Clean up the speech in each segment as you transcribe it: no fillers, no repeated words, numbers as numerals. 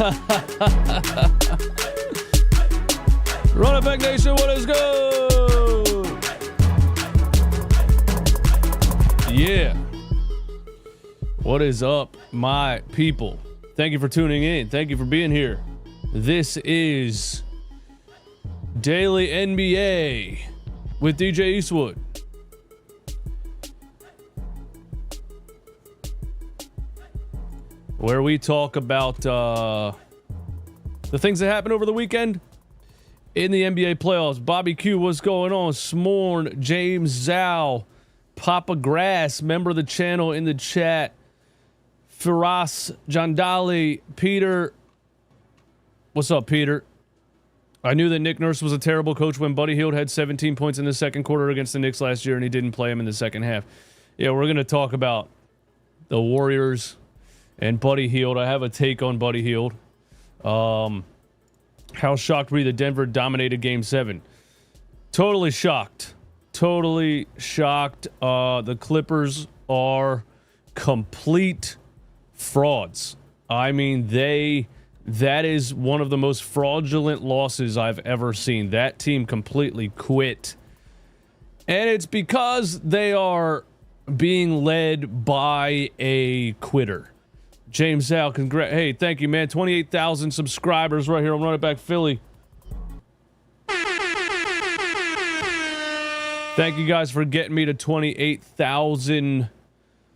Run it back, nation. What is go? Yeah. What is up, my people? Thank you for tuning in. Thank you for being here. This is Daily NBA with DJ Eastwood. Where we talk about the things that happened over the weekend in the NBA playoffs. Bobby Q, what's going on? Smorn, James Zhao, Papa Grass, member of the channel in the chat. Firas, Jandali, Peter. What's up, Peter? I knew that Nick Nurse was a terrible coach when Buddy Heild had 17 points in the second quarter against the Knicks last year and he didn't play him in the second half. Yeah, we're going to talk about the Warriors and Buddy Heild. I have a take on Buddy Heild. How shocked were you that Denver dominated Game 7? Totally shocked. Totally shocked. The Clippers are complete frauds. I mean, that is one of the most fraudulent losses I've ever seen. That team completely quit. And it's because they are being led by a quitter. James Al, hey, thank you, man. 28,000 subscribers right here on Run It Back Philly. Thank you guys for getting me to 28,000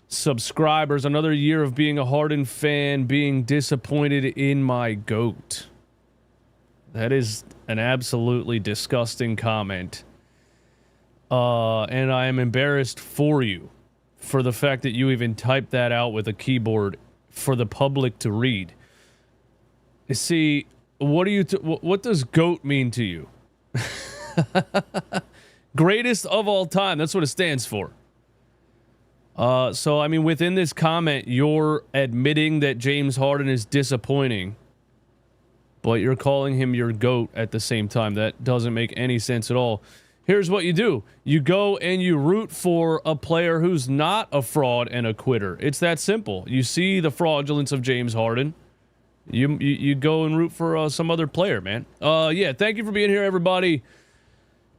subscribers. Another year of being a Harden fan, being disappointed in my GOAT. That is an absolutely disgusting comment. And I am embarrassed for you for the fact that you even typed that out with a keyboard for the public to read. You see, what does GOAT mean to you? Greatest of all time. That's what it stands for. So, I mean, within this comment, you're admitting that James Harden is disappointing, but you're calling him your GOAT at the same time. That doesn't make any sense at all. Here's what you do. You go and you root for a player who's not a fraud and a quitter. It's that simple. You see the fraudulence of James Harden. You go and root for some other player, man. Yeah, thank you for being here, everybody.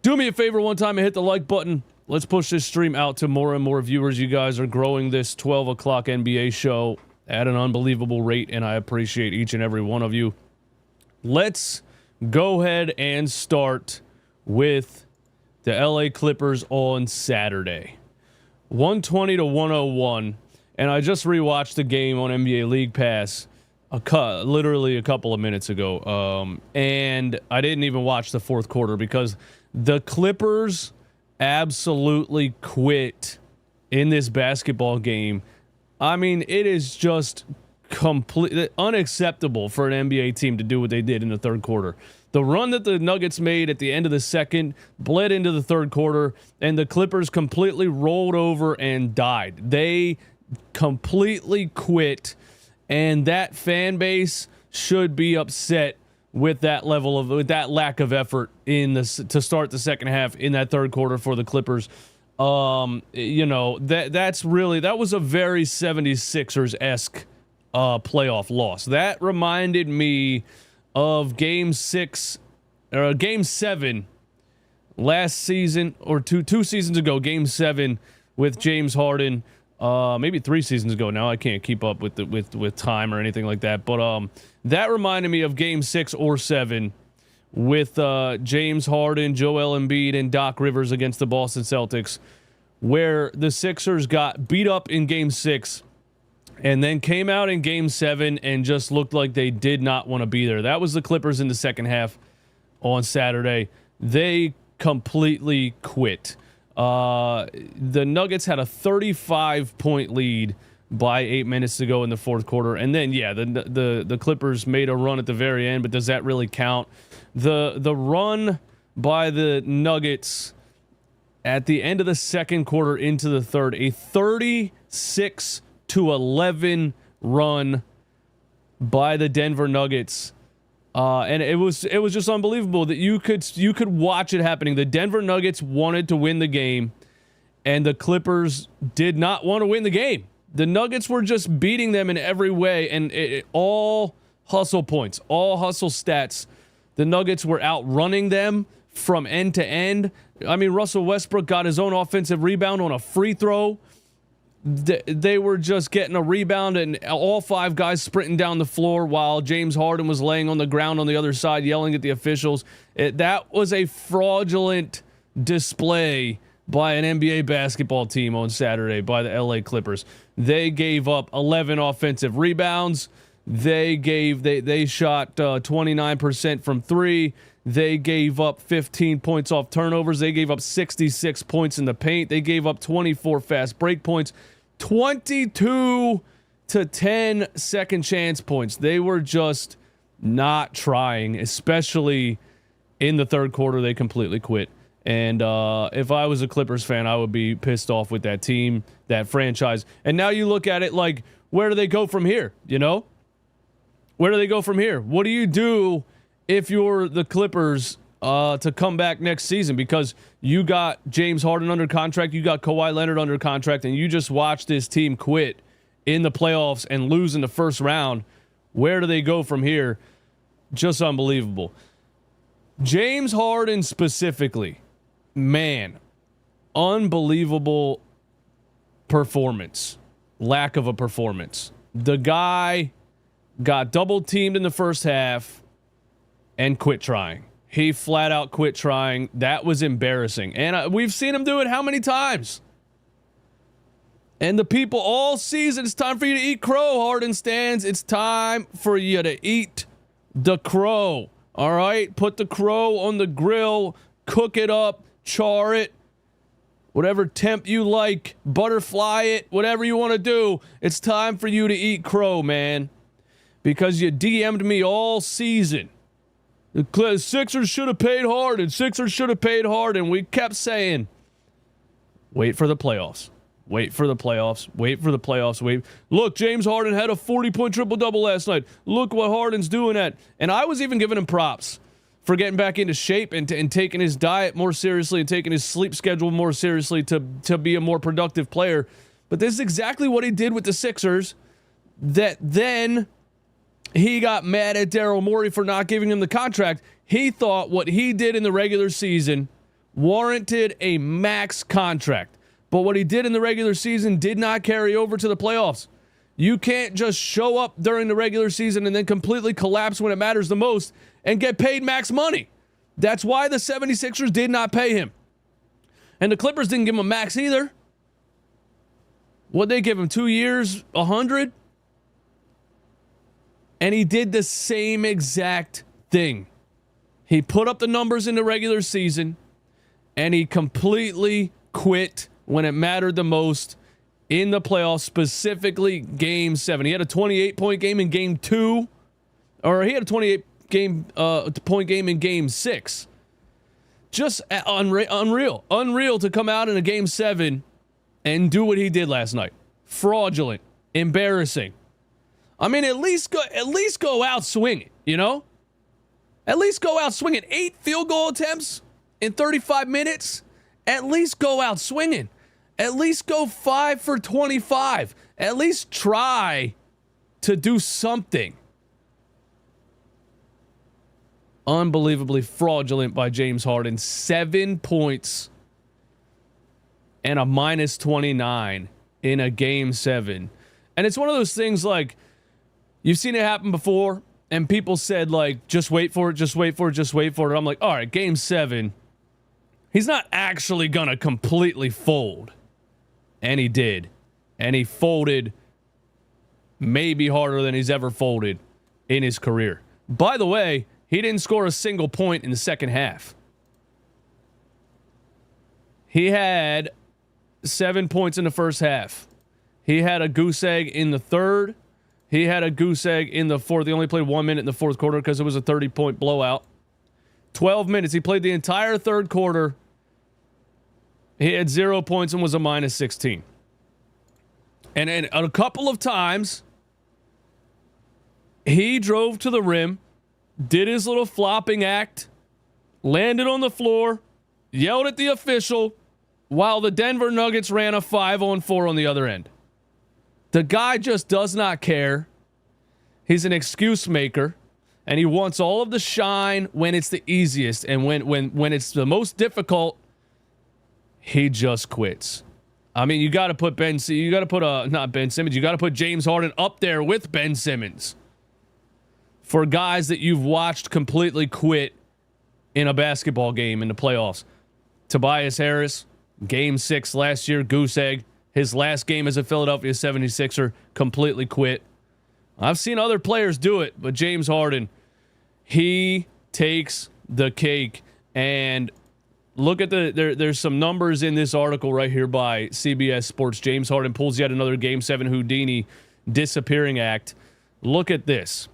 Do me a favor one time and hit the like button. Let's push this stream out to more and more viewers. You guys are growing this 12 o'clock NBA show at an unbelievable rate, and I appreciate each and every one of you. Let's go ahead and start with the LA Clippers on Saturday. 120-101, and I just rewatched the game on NBA League Pass literally a couple of minutes ago, and I didn't even watch the fourth quarter because the Clippers absolutely quit in this basketball game. I mean, it is just completely unacceptable for an NBA team to do what they did in the third quarter. The run that the Nuggets made at the end of the second bled into the third quarter, and the Clippers completely rolled over and died. They completely quit, and that fan base should be upset with that with that lack of effort to start the second half in that third quarter for the Clippers. You know, that was a very 76ers-esque playoff loss. That reminded me of Game 7 last season, or two seasons ago, Game 7 with James Harden. Maybe 3 seasons ago now. I can't keep up with time or anything like that. But that reminded me of Game 6 or 7 with James Harden, Joel Embiid, and Doc Rivers against the Boston Celtics, where the Sixers got beat up in Game 6 and then came out in Game 7 and just looked like they did not want to be there. That was the Clippers in the second half on Saturday. They completely quit. The Nuggets had a 35-point lead by 8 minutes to go in the fourth quarter, and then the Clippers made a run at the very end, but does that really count? The run by the Nuggets at the end of the second quarter into the third, a 36-11 run by the Denver Nuggets. And it was just unbelievable that you could watch it happening. The Denver Nuggets wanted to win the game, and the Clippers did not want to win the game. The Nuggets were just beating them in every way, and it all hustle points, all hustle stats. The Nuggets were outrunning them from end to end. I mean, Russell Westbrook got his own offensive rebound on a free throw. They were just getting a rebound, and all 5 guys sprinting down the floor while James Harden was laying on the ground on the other side yelling at the officials. That was a fraudulent display by an NBA basketball team on Saturday by the LA Clippers. They gave up 11 offensive rebounds. They shot 29% from 3. They gave up 15 points off turnovers. They gave up 66 points in the paint. They gave up 24 fast break points, 22 to 10 second chance points. They were just not trying, especially in the third quarter. They completely quit. And if I was a Clippers fan, I would be pissed off with that team, that franchise. And now you look at it like, where do they go from here? You know? Where do they go from here? What do you do if you're the Clippers to come back next season? Because you got James Harden under contract, you got Kawhi Leonard under contract, and you just watched this team quit in the playoffs and lose in the first round. Where do they go from here? Just unbelievable. James Harden specifically, man, unbelievable performance. Lack of a performance. The guy got double teamed in the first half and quit trying. He flat out quit trying. That was embarrassing. And we've seen him do it how many times? And the people all season, it's time for you to eat crow, Harden stands. It's time for you to eat the crow. All right? Put the crow on the grill, cook it up, char it, whatever temp you like, butterfly it, whatever you want to do. It's time for you to eat crow, man. Because you DM'd me all season. The Sixers should have paid Harden. Sixers should have paid Harden. We kept saying, wait for the playoffs. Wait for the playoffs. Wait for the playoffs. Wait. Look, James Harden had a 40-point triple-double last night. Look what Harden's doing at. And I was even giving him props for getting back into shape and taking his diet more seriously and taking his sleep schedule more seriously to be a more productive player. But this is exactly what he did with the Sixers. That then he got mad at Daryl Morey for not giving him the contract. He thought what he did in the regular season warranted a max contract. But what he did in the regular season did not carry over to the playoffs. You can't just show up during the regular season and then completely collapse when it matters the most and get paid max money. That's why the 76ers did not pay him. And the Clippers didn't give him a max either. What'd they give him? 2 years, 100? And he did the same exact thing. He put up the numbers in the regular season, and he completely quit when it mattered the most in the playoffs, specifically Game 7. He had a 28-point game in Game 2, or he had a 28-point game in Game 6. Just unreal to come out in a Game 7 and do what he did last night. Fraudulent, embarrassing. I mean, at least go out swinging, you know? At least go out swinging. 8 field goal attempts in 35 minutes. At least go out swinging. At least go 5 for 25. At least try to do something. Unbelievably fraudulent by James Harden. 7 points and a minus 29 in a Game 7. And it's one of those things like, you've seen it happen before, and people said, like, just wait for it, just wait for it, just wait for it. I'm like, all right, Game 7, he's not actually going to completely fold. And he did. And he folded maybe harder than he's ever folded in his career. By the way, he didn't score a single point in the second half. He had 7 points in the first half. He had a goose egg in the third. He had a goose egg in the fourth. He only played 1 minute in the fourth quarter because it was a 30-point blowout. 12 minutes. He played the entire third quarter. He had 0 points and was a minus 16. And a couple of times, he drove to the rim, did his little flopping act, landed on the floor, yelled at the official, while the Denver Nuggets ran a 5-on-4 on the other end. The guy just does not care. He's an excuse maker, and he wants all of the shine when it's the easiest, and when it's the most difficult, he just quits. I mean, you got to put not Ben Simmons. You got to put James Harden up there with Ben Simmons for guys that you've watched completely quit in a basketball game in the playoffs. Tobias Harris, Game 6 last year, goose egg. His last game as a Philadelphia 76er, completely quit. I've seen other players do it, but James Harden, he takes the cake. And look at there's some numbers in this article right here by CBS Sports. James Harden pulls yet another Game 7 Houdini disappearing act. Look at this.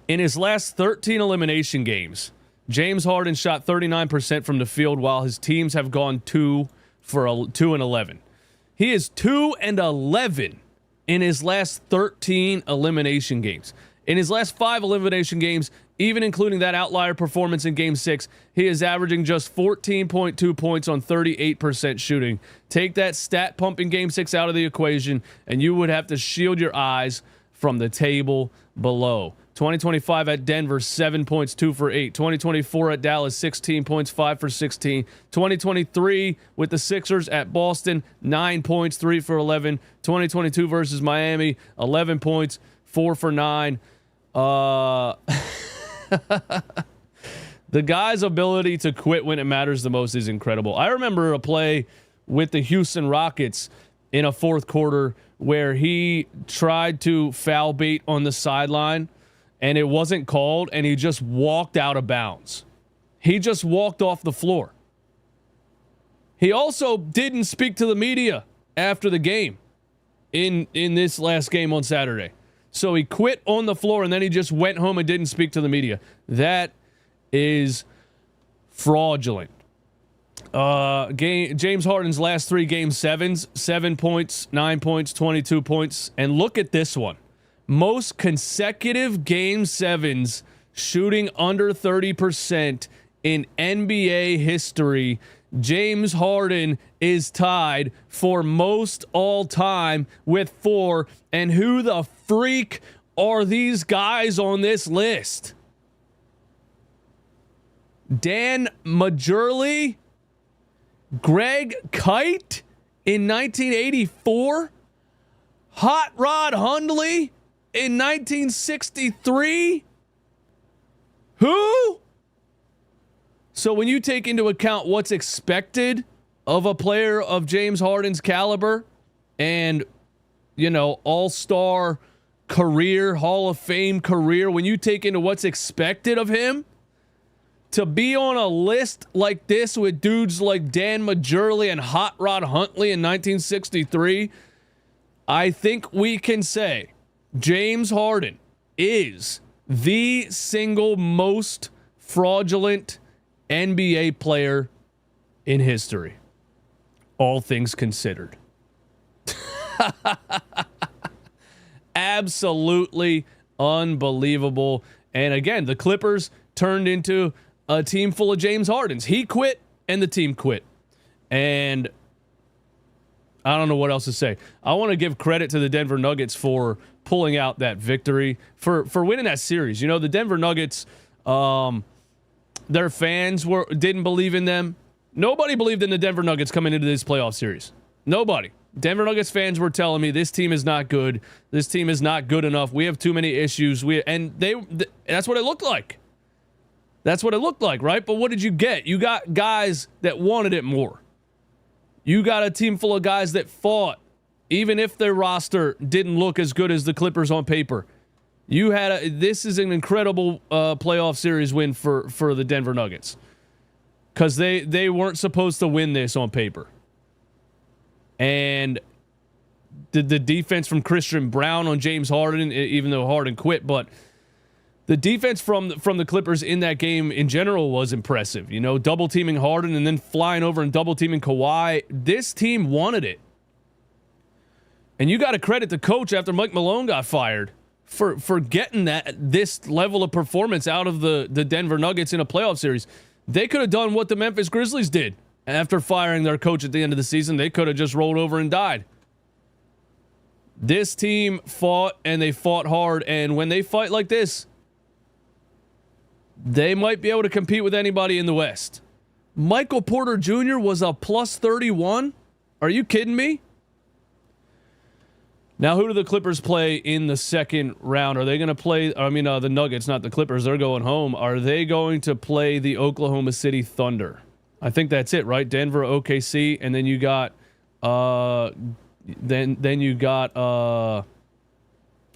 In his last 13 elimination games, James Harden shot 39% from the field, while his teams have gone 2 and 11. He is 2 and 11 in his last 13 elimination games. In his last 5 elimination games, even including that outlier performance in Game 6, he is averaging just 14.2 points on 38% shooting. Take that stat pump in Game 6 out of the equation, and you would have to shield your eyes from the table below. 2025 at Denver, 7 points, 2 for 8. 2024 at Dallas, 16 points, 5 for 16. 2023 with the Sixers at Boston, 9 points, 3 for 11. 2022 versus Miami, 11 points, 4 for 9. The guy's ability to quit when it matters the most is incredible. I remember a play with the Houston Rockets in a fourth quarter where he tried to foul bait on the sideline, and it wasn't called, and he just walked out of bounds. He just walked off the floor. He also didn't speak to the media after the game in this last game on Saturday. So he quit on the floor, and then he just went home and didn't speak to the media. That is fraudulent. James Harden's last 3 Game 7s, 7 points, 9 points, 22 points. And look at this one. Most consecutive Game 7s shooting under 30% in NBA history. James Harden is tied for most all time with 4. And who the freak are these guys on this list? Dan Majerle, Greg Kite in 1984, Hot Rod Hundley in 1963. Who? So when you take into account what's expected of a player of James Harden's caliber and, you know, all-star career, Hall of Fame career, when you take into what's expected of him, to be on a list like this with dudes like Dan Majerle and Hot Rod Hundley in 1963, I think we can say James Harden is the single most fraudulent NBA player in history, all things considered. Absolutely unbelievable. And again, the Clippers turned into a team full of James Hardens. He quit and the team quit. And I don't know what else to say. I want to give credit to the Denver Nuggets for pulling out that victory, for winning that series. You know, the Denver Nuggets, their fans didn't believe in them. Nobody believed in the Denver Nuggets coming into this playoff series. Nobody. Denver Nuggets fans were telling me this team is not good. This team is not good enough. We have too many issues. That's what it looked like. That's what it looked like, right? But what did you get? You got guys that wanted it more. You got a team full of guys that fought, even if their roster didn't look as good as the Clippers on paper. This is an incredible playoff series win for the Denver Nuggets, because they weren't supposed to win this on paper. And the defense from Christian Brown on James Harden, even though Harden quit, but the defense from the Clippers in that game in general was impressive. You know, double teaming Harden and then flying over and double teaming Kawhi. This team wanted it. And you got to credit the coach after Mike Malone got fired for getting this level of performance out of the Denver Nuggets in a playoff series. They could have done what the Memphis Grizzlies did after firing their coach at the end of the season. They could have just rolled over and died. This team fought, and they fought hard, and when they fight like this, they might be able to compete with anybody in the West. Michael Porter Jr. was a plus 31? Are you kidding me? Now, who do the Clippers play in the second round? Are they going to play, the Nuggets, not the Clippers. They're going home. Are they going to play the Oklahoma City Thunder? I think that's it, right? Denver, OKC, and then you got then you got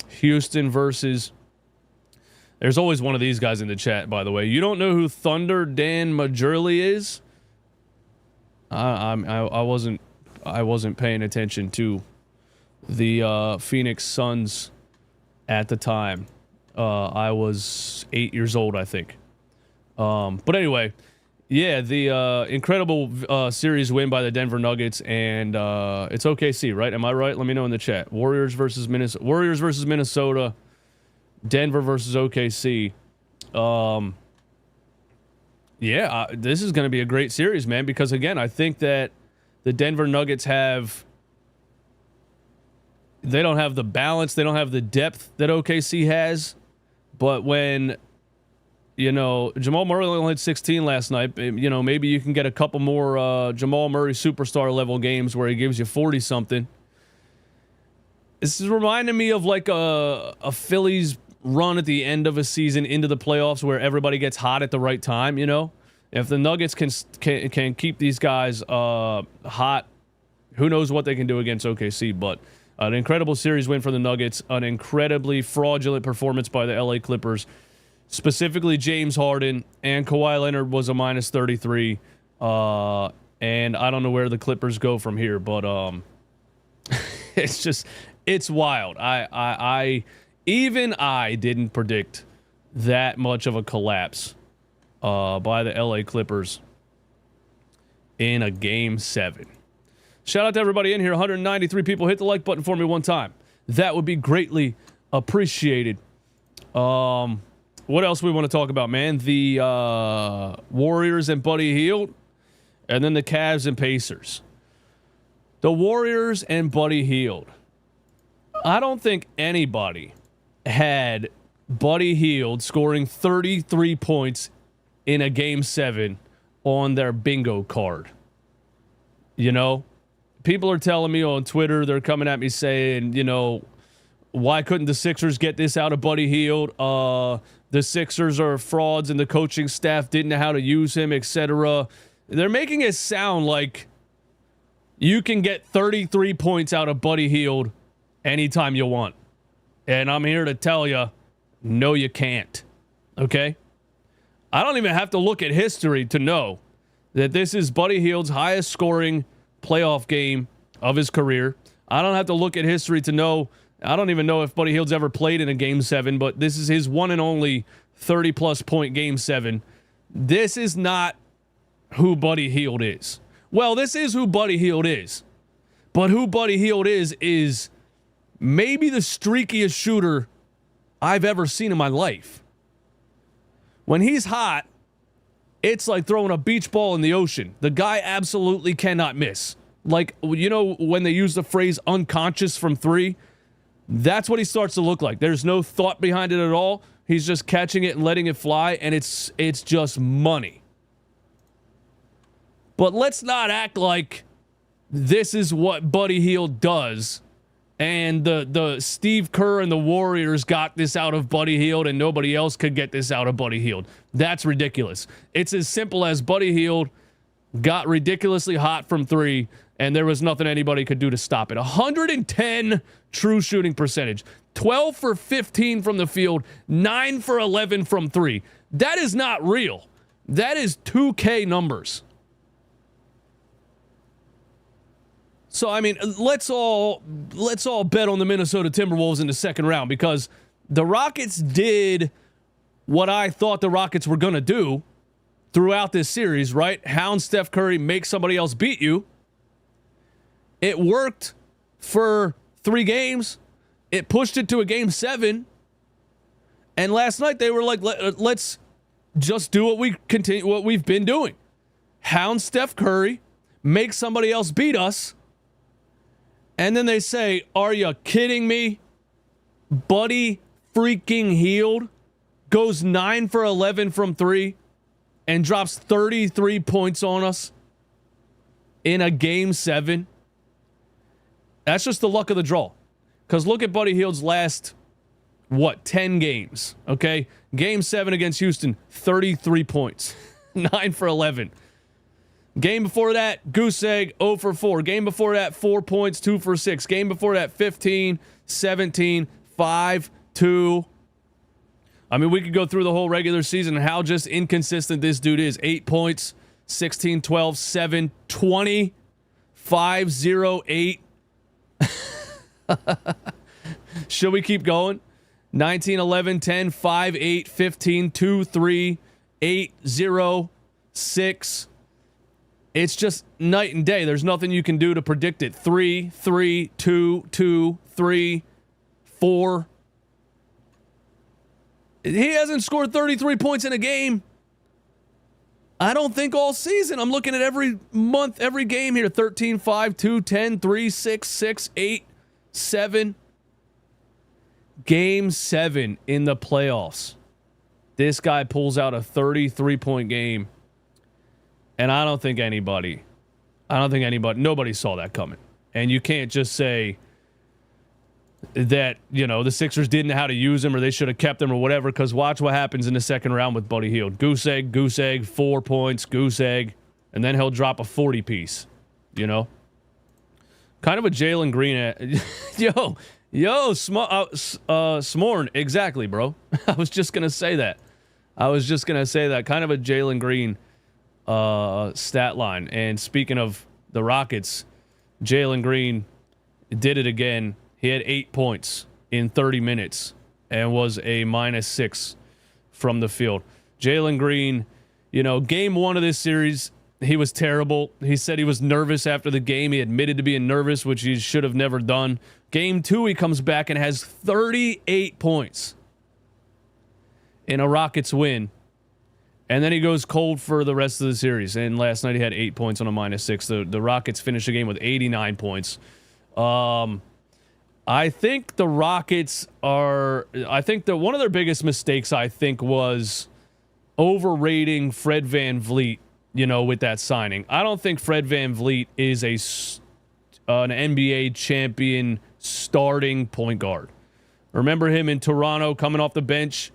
Houston versus. There's always one of these guys in the chat, by the way. You don't know who Thunder Dan Majurley is? I wasn't paying attention to the Phoenix Suns at the time. I was 8 years old, I think. But anyway, yeah, the incredible series win by the Denver Nuggets, and it's OKC, right? Am I right? Let me know in the chat. Warriors versus Minnesota. Denver versus OKC. This is going to be a great series, man, because again, I think that the Denver Nuggets they don't have the balance, they don't have the depth that OKC has. But when, Jamal Murray only had 16 last night, maybe you can get a couple more Jamal Murray superstar level games where he gives you 40 something. This is reminding me of like a Phillies run at the end of a season into the playoffs where everybody gets hot at the right time. If the Nuggets can keep these guys hot, who knows what they can do against OKC. But an incredible series win for the Nuggets, an incredibly fraudulent performance by the LA Clippers, specifically James Harden, and Kawhi Leonard was a minus 33. And I don't know where the Clippers go from here, but it's wild. Even I didn't predict that much of a collapse by the LA Clippers in a Game 7. Shout out to everybody in here. 193 people. Hit the like button for me one time. That would be greatly appreciated. What else we want to talk about, man? The Warriors and Buddy Heild, and then the Cavs and Pacers. The Warriors and Buddy Heild. I don't think anybody had Buddy Heild scoring 33 points in a Game 7 on their bingo card. People are telling me on Twitter, they're coming at me saying, why couldn't the Sixers get this out of Buddy Heild? The Sixers are frauds and the coaching staff didn't know how to use him, etc. They're making it sound like you can get 33 points out of Buddy Heild anytime you want. And I'm here to tell you, no, you can't. Okay? I don't even have to look at history to know that this is Buddy Hield's highest scoring playoff game of his career. I don't have to look at history to know. I don't even know if Buddy Hield's ever played in a Game 7, but this is his one and only 30-plus point Game 7. This is not who Buddy Heild is. Well, this is who Buddy Heild is. But who Buddy Heild is maybe the streakiest shooter I've ever seen in my life. When he's hot, it's like throwing a beach ball in the ocean. The guy absolutely cannot miss. Like, when they use the phrase unconscious from three, that's what he starts to look like. There's no thought behind it at all. He's just catching it and letting it fly, and it's just money. But let's not act like this is what Buddy Heild does, and the Steve Kerr and the Warriors got this out of Buddy Heild and nobody else could get this out of Buddy Heild. That's ridiculous. It's as simple as Buddy Heild got ridiculously hot from three, and there was nothing anybody could do to stop it. 110 true shooting percentage, 12 for 15 from the field, 9 for 11 from three. That is not real. That is 2K numbers. So, let's all bet on the Minnesota Timberwolves in the second round, because the Rockets did what I thought the Rockets were going to do throughout this series, right? Hound Steph Curry, make somebody else beat you. It worked for 3 games. It pushed it to a Game 7. And last night they were like, let's just do what we've been doing. Hound Steph Curry, make somebody else beat us. And then they say, are you kidding me? Buddy freaking Heild goes 9 for 11 from 3 and drops 33 points on us in a game 7. That's just the luck of the draw. Because look at Buddy Hield's last, 10 games, okay? Game 7 against Houston, 33 points, 9 for 11. Game before that, goose egg, 0 for 4. Game before that, 4 points, 2 for 6. Game before that, 15, 17, 5, 2. I mean, we could go through the whole regular season and how just inconsistent this dude is. 8 points, 16, 12, 7, 20, 5, 0, 8. Should we keep going? 19, 11, 10, 5, 8, 15, 2, 3, 8, 0, 6. It's just night and day. There's nothing you can do to predict it. 3, 3, 2, 2, 3, 4. He hasn't scored 33 points in a game, I don't think, all season. I'm looking at every month, every game here. 13, 5, 2, 10, 3, 6, 6, 8, 7. Game 7 in the playoffs. This guy pulls out a 33-point game. And I don't think anybody, nobody saw that coming. And you can't just say that, the Sixers didn't know how to use him or they should have kept him or whatever, because watch what happens in the second round with Buddy Heild. Goose egg, 4 points, goose egg, and then he'll drop a 40-piece, Kind of a Jalen Green. Smorn. Exactly, bro. I was just going to say that. Kind of a Jalen Green stat line. And speaking of the Rockets, Jalen Green did it again. He had 8 points in 30 minutes and was a -6 from the field. Jalen Green, game 1 of this series, he was terrible. He said he was nervous after the game. He admitted to being nervous, which he should have never done. Game 2, he comes back and has 38 points in a Rockets win. And then he goes cold for the rest of the series. And last night he had 8 points on a -6. The Rockets finished the game with 89 points. I think the Rockets are... I think that one of their biggest mistakes, was overrating Fred VanVleet, with that signing. I don't think Fred VanVleet is an NBA champion starting point guard. Remember him in Toronto coming off the bench?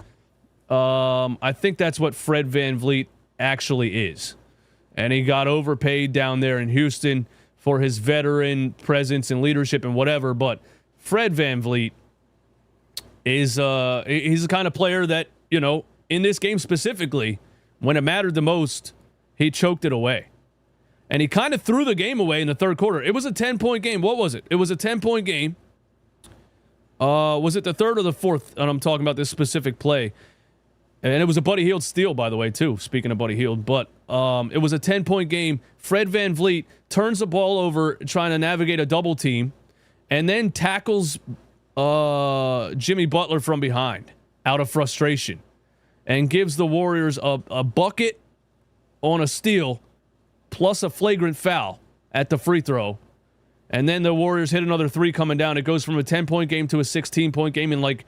I think that's what Fred VanVleet actually is. And he got overpaid down there in Houston for his veteran presence and leadership and whatever, but Fred VanVleet is he's the kind of player that, in this game specifically, when it mattered the most, he choked it away. And he kind of threw the game away in the third quarter. It was a 10-point game. What was it? It was a 10-point game. Was it the third or the fourth? And I'm talking about this specific play. And it was a Buddy Heild steal, by the way, too, speaking of Buddy Heild. But it was a 10-point game. Fred VanVleet turns the ball over trying to navigate a double team and then tackles Jimmy Butler from behind out of frustration and gives the Warriors a bucket on a steal plus a flagrant foul at the free throw. And then the Warriors hit another 3 coming down. It goes from a 10-point game to a 16-point game in like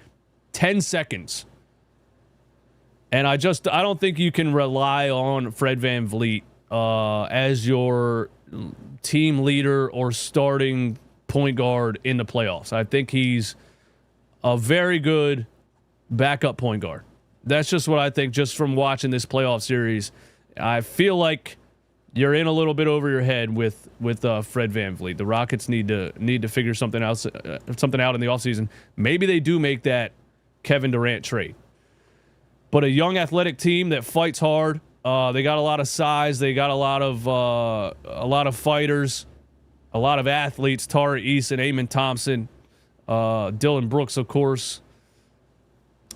10 seconds. And I don't think you can rely on Fred VanVleet as your team leader or starting point guard in the playoffs. I think he's a very good backup point guard. That's just what I think just from watching this playoff series. I feel like you're in a little bit over your head with Fred VanVleet. The Rockets need to figure something out in the offseason. Maybe they do make that Kevin Durant trade. But a young athletic team that fights hard. They got a lot of size. They got a lot of fighters, a lot of athletes. Tari Eason, Amen Thompson, Dylan Brooks, of course.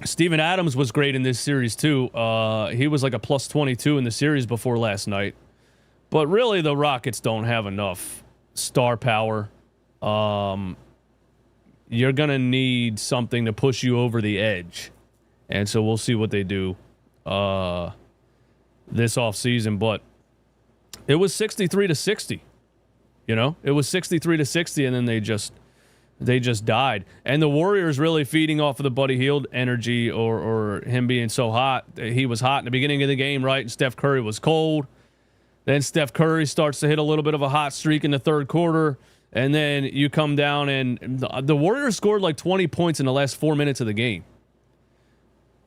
Steven Adams was great in this series too. He was like a plus 22 in the series before last night. But really, the Rockets don't have enough star power. You're gonna need something to push you over the edge. And so we'll see what they do this offseason. But it was 63-60 You know, it was 63-60, and then they just died. And the Warriors really feeding off of the Buddy Heild energy, or him being so hot. He was hot in the beginning of the game, right? And Steph Curry was cold. Then Steph Curry starts to hit a little bit of a hot streak in the third quarter. And then you come down, and the Warriors scored like 20 points in the last 4 minutes of the game.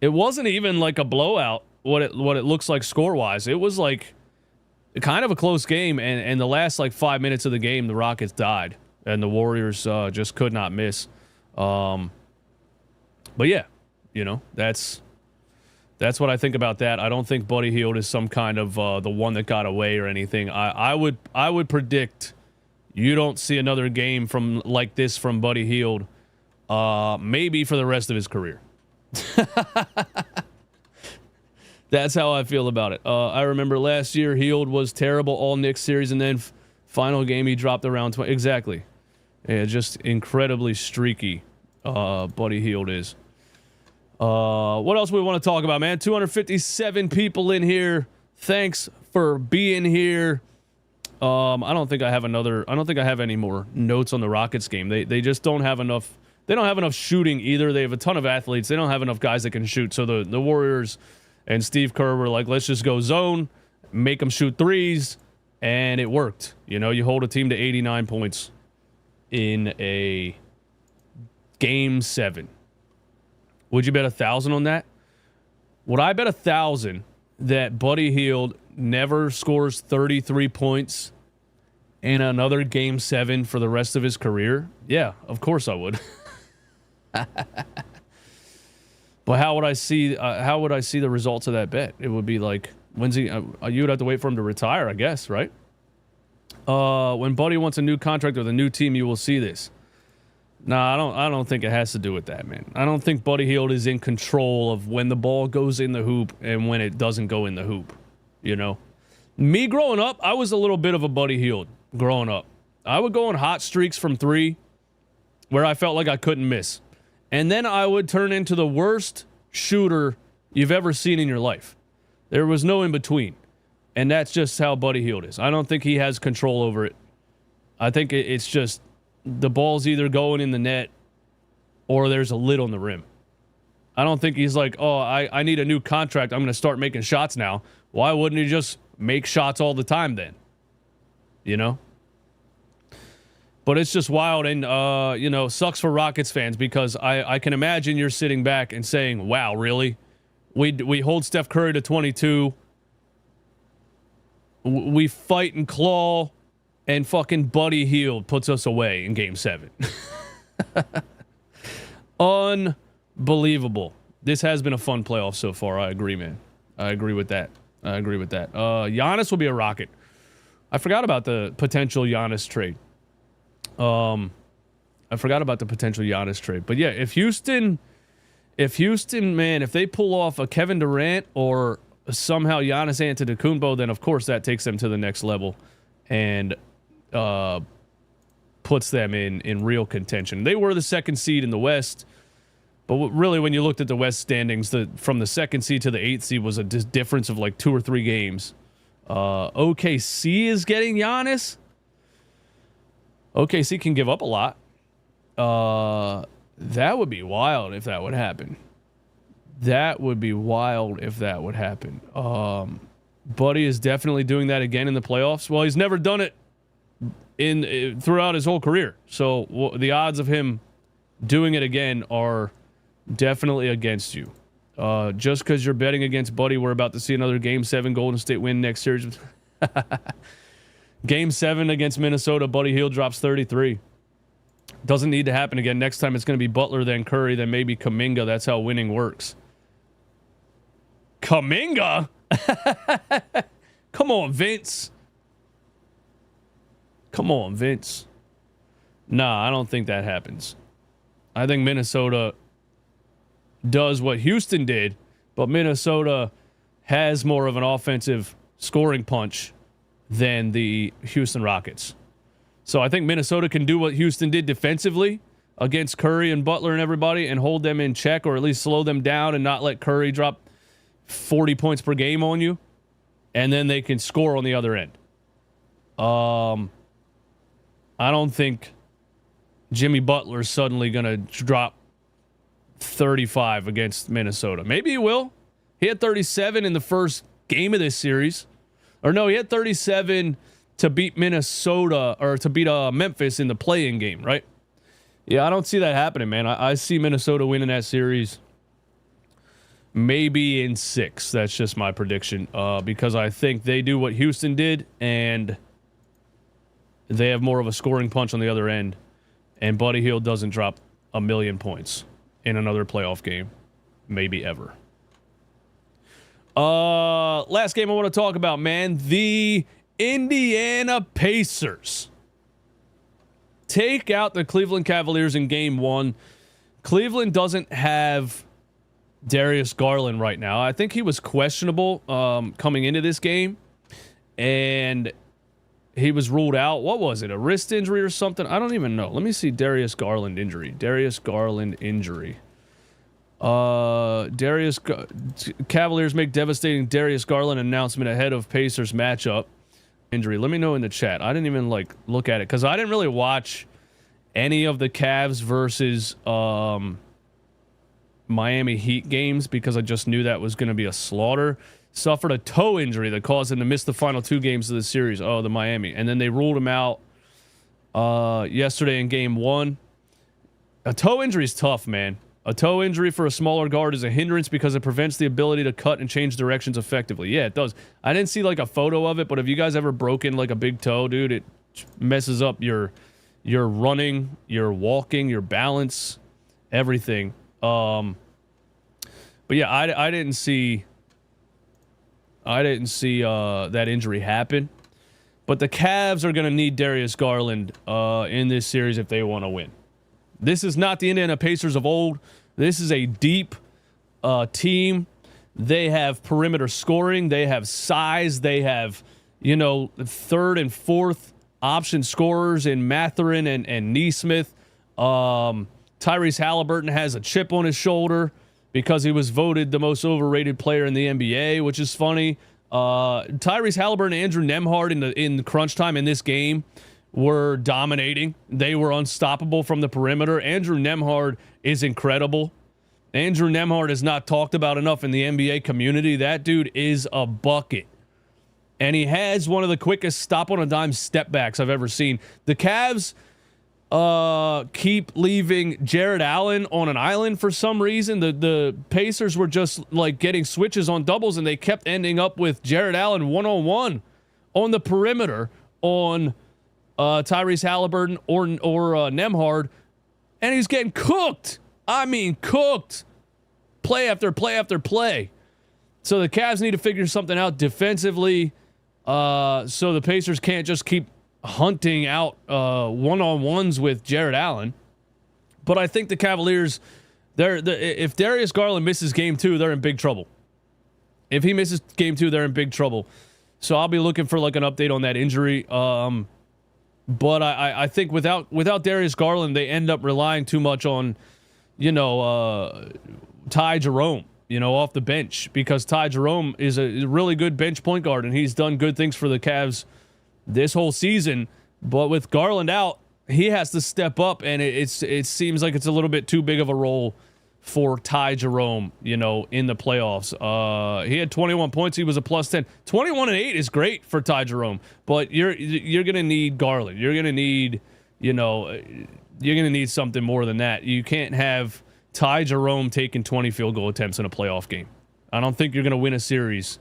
It wasn't even like a blowout, what it looks like score-wise. It was like kind of a close game, and the last like 5 minutes of the game, the Rockets died, and the Warriors just could not miss. But yeah, you know, that's what I think about that. I don't think Buddy Heild is some kind of the one that got away or anything. I would predict you don't see another game from like this from Buddy Heild, maybe for the rest of his career. That's how I feel about it. I remember last year Hield was terrible all Knicks series, and then final game he dropped around 20. Exactly. Yeah, just incredibly streaky. Buddy Heild is. What else we want to talk about, man? 257 people in here. Thanks for being here. I don't think I have any more notes on the Rockets game. They just don't have enough. They don't have enough shooting either. They have a ton of athletes. They don't have enough guys that can shoot. So the Warriors and Steve Kerr were like, let's just go zone, make them shoot threes, and it worked. You know, you hold a team to 89 points in a game 7. Would you bet 1,000 on that? Would I bet 1,000 that Buddy Heild never scores 33 points in another game 7 for the rest of his career? Yeah, of course I would. But how would I see the results of that bet? It would be like, when's he? You would have to wait for him to retire, I guess, right? When Buddy wants a new contract with a new team, you will see this. No, I don't think it has to do with that, man. I don't think Buddy Heild is in control of when the ball goes in the hoop and when it doesn't go in the hoop. You know, me growing up, I was a little bit of a Buddy Heild growing up. I would go on hot streaks from 3 where I felt like I couldn't miss. And then I would turn into the worst shooter you've ever seen in your life. There was no in between. And that's just how Buddy Heild is. I don't think he has control over it. I think it's just the ball's either going in the net or there's a lid on the rim. I don't think he's like, oh, I need a new contract. I'm going to start making shots now. Why wouldn't he just make shots all the time then? You know? But it's just wild, and, you know, sucks for Rockets fans because I can imagine you're sitting back and saying, wow, really? We hold Steph Curry to 22. We fight and claw, and fucking Buddy Heild puts us away in Game 7. Unbelievable. This has been a fun playoff so far. I agree, man. I agree with that. Giannis will be a Rocket. I forgot about the potential Giannis trade. But yeah, if Houston, man, if they pull off a Kevin Durant or somehow Giannis Antetokounmpo, then of course that takes them to the next level and puts them in real contention. They were the 2nd seed in the West, but really when you looked at the West standings, from the 2nd seed to the 8th seed was a difference of like 2 or 3 games. OKC is getting Giannis. OKC can give up a lot. That would be wild if that would happen. Buddy is definitely doing that again in the playoffs. Well, he's never done it throughout his whole career. So the odds of him doing it again are definitely against you. Just because you're betting against Buddy, we're about to see another Game 7 Golden State win next series. Game 7 against Minnesota, Buddy Heild drops 33. Doesn't need to happen again. Next time it's going to be Butler, then Curry, then maybe Kuminga. That's how winning works. Kuminga? Come on, Vince. Nah, I don't think that happens. I think Minnesota does what Houston did, but Minnesota has more of an offensive scoring punch than the Houston Rockets. So I think Minnesota can do what Houston did defensively against Curry and Butler and everybody and hold them in check, or at least slow them down and not let Curry drop 40 points per game on you. And then they can score on the other end. I don't think Jimmy Butler is suddenly going to drop 35 against Minnesota. Maybe he will. He had 37 in the first game of this series. Or no, he had 37 to beat Minnesota, or to beat Memphis in the play-in game, right? Yeah, I don't see that happening, man. I see Minnesota winning that series maybe in 6. That's just my prediction, because I think they do what Houston did, and they have more of a scoring punch on the other end, and Buddy Heild doesn't drop 1,000,000 points in another playoff game, maybe ever. Last game I want to talk about, man. The Indiana Pacers take out the Cleveland Cavaliers in game 1. Cleveland doesn't have Darius Garland right now. I think he was questionable coming into this game, and he was ruled out. What was it? A wrist injury or something? I don't even know. Let me see Darius Garland injury. Cavaliers make devastating Darius Garland announcement ahead of Pacers matchup. Injury. Let me know in the chat. I didn't even look at it because I didn't really watch any of the Cavs versus Miami Heat games because I just knew that was going to be a slaughter. Suffered a toe injury that caused him to miss the final 2 games of the series. Oh, the Miami. And then they ruled him out yesterday in game 1. A toe injury is tough, man. A toe injury for a smaller guard is a hindrance because it prevents the ability to cut and change directions effectively. Yeah, it does. I didn't see a photo of it, but have you guys ever broken a big toe, dude? It messes up your running, your walking, your balance, everything. But yeah, I didn't see that injury happen. But the Cavs are going to need Darius Garland in this series if they want to win. This is not the Indiana Pacers of old. This is a deep team. They have perimeter scoring. They have size. They have, third and fourth option scorers in Mathurin and Nesmith. Tyrese Halliburton has a chip on his shoulder because he was voted the most overrated player in the NBA, which is funny. Tyrese Halliburton and Andrew Nembhard in crunch time in this game were dominating. They were unstoppable from the perimeter. Andrew Nembhard is incredible. Andrew Nembhard is not talked about enough in the NBA community. That dude is a bucket. And he has one of the quickest stop-on-a-dime step-backs I've ever seen. The Cavs keep leaving Jared Allen on an island for some reason. The Pacers were just getting switches on doubles, and they kept ending up with Jared Allen one-on-one on the perimeter on Tyrese Halliburton or Nembhard, and he's getting cooked. I mean, cooked. Play after play after play. So the Cavs need to figure something out defensively, so the Pacers can't just keep hunting out one-on-ones with Jared Allen. But I think the Cavaliers, if Darius Garland misses game 2, they're in big trouble. If he misses game 2, they're in big trouble. So I'll be looking for an update on that injury. But I think without Darius Garland, they end up relying too much on, Ty Jerome, off the bench, because Ty Jerome is a really good bench point guard, and he's done good things for the Cavs this whole season. But with Garland out, he has to step up, and it seems like it's a little bit too big of a role for Ty Jerome, in the playoffs. He had 21 points. He was a plus 10. 21-8 is great for Ty Jerome, but you're going to need Garland. You're going to need, you're going to need something more than that. You can't have Ty Jerome taking 20 field goal attempts in a playoff game. I don't think you're going to win a series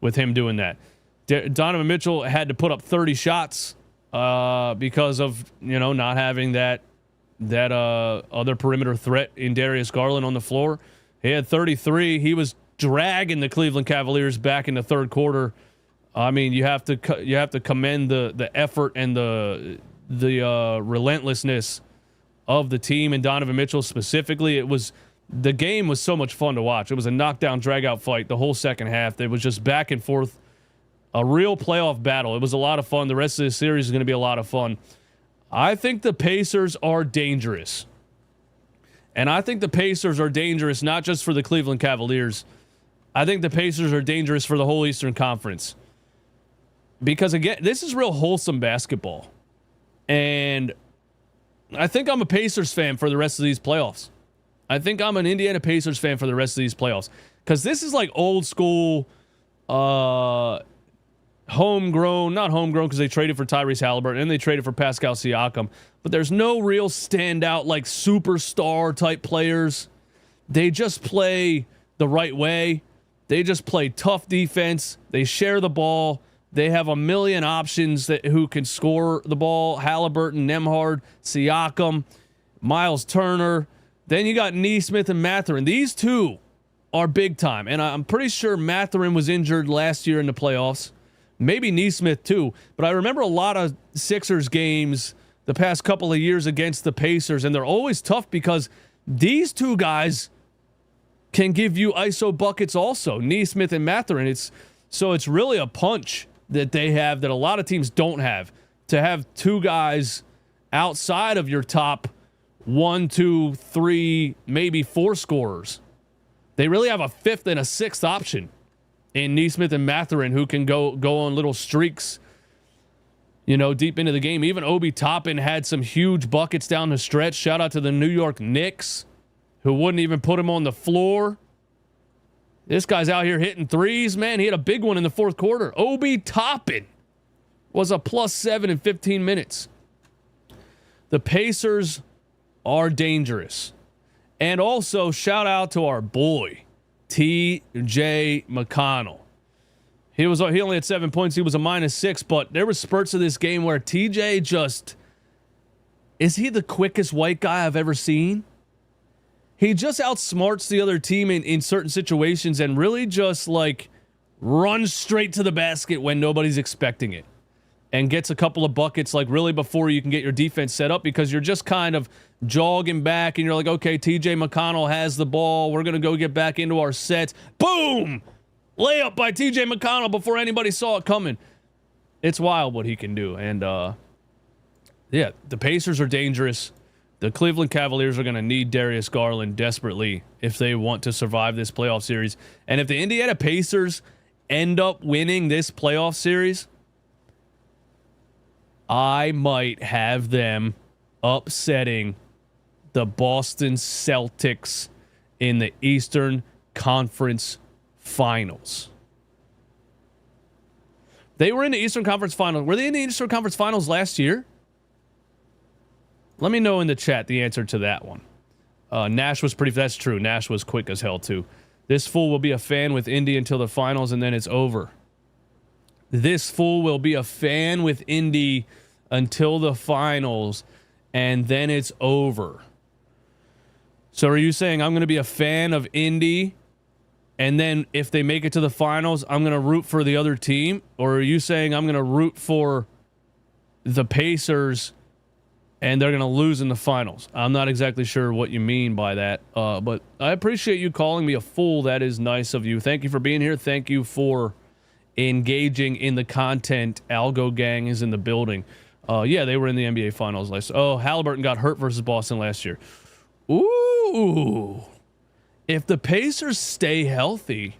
with him doing that. Donovan Mitchell had to put up 30 shots because of, not having that other perimeter threat in Darius Garland on the floor. He had 33. He was dragging the Cleveland Cavaliers back in the third quarter. I mean, you have to commend the effort and the relentlessness of the team and Donovan Mitchell specifically. The game was so much fun to watch. It was a knockdown, drag-out fight the whole second half. It was just back and forth, a real playoff battle. It was a lot of fun. The rest of the series is going to be a lot of fun. I think the Pacers are dangerous. And I think the Pacers are dangerous not just for the Cleveland Cavaliers. I think the Pacers are dangerous for the whole Eastern Conference. Because, again, this is real wholesome basketball. And I think I'm a Pacers fan for the rest of these playoffs. I think I'm an Indiana Pacers fan for the rest of these playoffs. Because this is like old school, homegrown, not homegrown because they traded for Tyrese Halliburton and they traded for Pascal Siakam. But there's no real standout, like superstar type players. They just play the right way. They just play tough defense. They share the ball. They have a million options who can score the ball. Halliburton, Nembhard, Siakam, Miles Turner. Then you got Nesmith and Mathurin. These two are big time. And I'm pretty sure Mathurin was injured last year in the playoffs. Maybe Nesmith too. But I remember a lot of Sixers games the past couple of years against the Pacers. And they're always tough because these two guys can give you ISO buckets also. Nesmith and Mathurin. It's really a punch that they have that a lot of teams don't have. To have two guys outside of your top 1, 2, 3, maybe 4 scorers. They really have a fifth and a sixth option in Nesmith and Mathurin who can go on little streaks, deep into the game. Even Obi Toppin had some huge buckets down the stretch. Shout out to the New York Knicks who wouldn't even put him on the floor. This guy's out here hitting threes, man. He had a big one in the fourth quarter. Obi Toppin was a +7 in 15 minutes. The Pacers are dangerous. And also, shout out to our boy, TJ McConnell. He only had 7 points. He was a -6, but there were spurts of this game where TJ is he the quickest white guy I've ever seen? He just outsmarts the other team in certain situations and really just runs straight to the basket when nobody's expecting it. And gets a couple of buckets really before you can get your defense set up because you're just kind of jogging back and you're like, okay, TJ McConnell has the ball. We're going to go get back into our sets. Boom! Layup by TJ McConnell before anybody saw it coming. It's wild what he can do. And, the Pacers are dangerous. The Cleveland Cavaliers are going to need Darius Garland desperately if they want to survive this playoff series. And if the Indiana Pacers end up winning this playoff series, I might have them upsetting the Boston Celtics in the Eastern Conference Finals. They were in the Eastern Conference Finals. Were they in the Eastern Conference Finals last year? Let me know in the chat the answer to that one. Nash was that's true. Nash was quick as hell too. This fool will be a fan with Indy until the finals and then it's over. This fool will be a fan with Indy until the finals and then it's over. So are you saying I'm going to be a fan of Indy and then if they make it to the finals, I'm going to root for the other team? Or are you saying I'm going to root for the Pacers and they're going to lose in the finals? I'm not exactly sure what you mean by that, but I appreciate you calling me a fool. That is nice of you. Thank you for being here. Thank you for engaging in the content. Algo Gang is in the building. Yeah, they were in the NBA Finals last. Oh, Halliburton got hurt versus Boston last year. Ooh. If the Pacers stay healthy,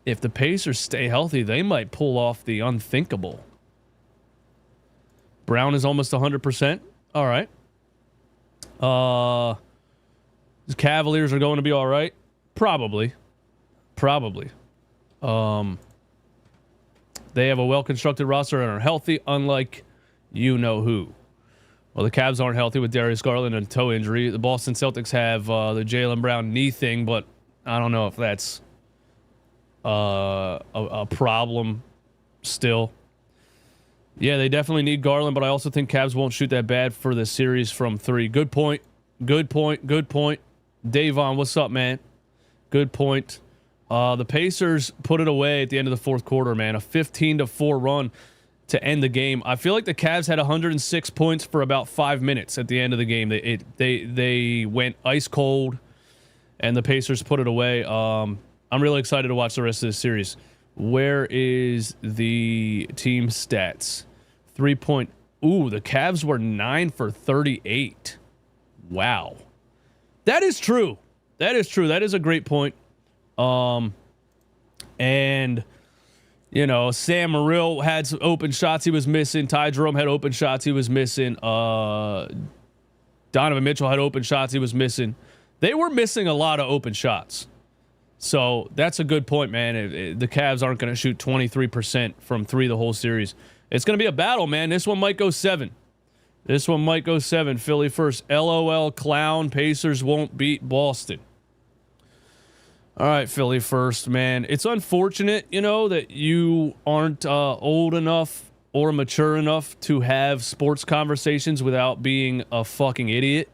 they might pull off the unthinkable. Brown is almost 100%. All right. The Cavaliers are going to be all right. Probably. They have a well-constructed roster and are healthy, unlike you-know-who. Well, the Cavs aren't healthy with Darius Garland and a toe injury. The Boston Celtics have the Jaylen Brown knee thing, but I don't know if that's a problem still. Yeah, they definitely need Garland, but I also think Cavs won't shoot that bad for the series from 3. Good point. Davon, what's up, man? Good point. The Pacers put it away at the end of the fourth quarter, man. A 15-4 run to end the game. I feel like the Cavs had 106 points for about 5 minutes at the end of the game. They went ice cold, and the Pacers put it away. I'm really excited to watch the rest of this series. Where is the team stats? 3-point. Ooh, the Cavs were 9 for 38. Wow. That is true. That is a great point. And You know, Sam Morrill had some open shots he was missing. Ty Jerome had open shots he was missing. Donovan Mitchell had open shots he was missing. They were missing a lot of open shots. So that's a good point, man. The Cavs aren't going to shoot 23% from three the whole series. It's going to be a battle, man. This one might go 7. Philly first. LOL clown. Pacers won't beat Boston. All right, Philly first, man. It's unfortunate, you know, that you aren't old enough or mature enough to have sports conversations without being a fucking idiot.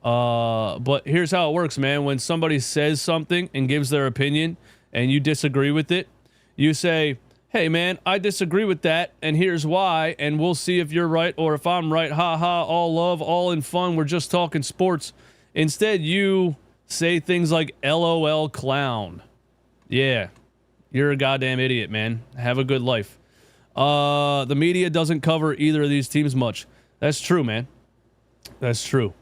But here's how it works, man. When somebody says something and gives their opinion and you disagree with it, you say, hey, man, I disagree with that, and here's why, and we'll see if you're right or if I'm right. Ha ha, all love, all in fun. We're just talking sports. Instead, you say things like LOL clown. Yeah, you're a goddamn idiot, man. Have a good life. The media doesn't cover either of these teams much. That's true, man. That's true.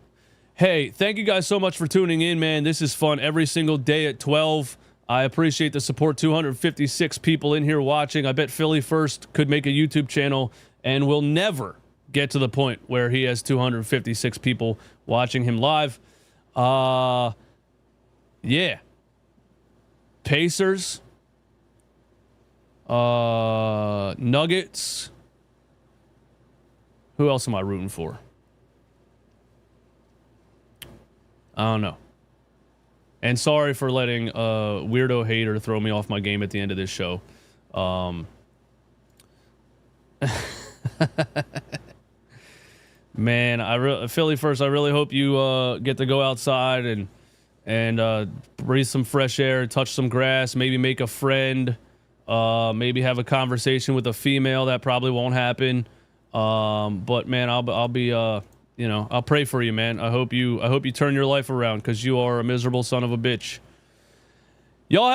Hey, thank you guys so much for tuning in, man. This is fun every single day at 12. I appreciate the support. 256 people in here watching. I bet Philly First could make a YouTube channel and will never get to the point where he has 256 people watching him live. Yeah. Pacers. Nuggets. Who else am I rooting for? I don't know. And sorry for letting weirdo hater throw me off my game at the end of this show. Man, Philly First, I really hope you get to go outside and breathe some fresh air, touch some grass, maybe make a friend, maybe have a conversation with a female. That probably won't happen. But man, I'll be you know, I'll pray for you, man. I hope you turn your life around, because you are a miserable son of a bitch. Y'all have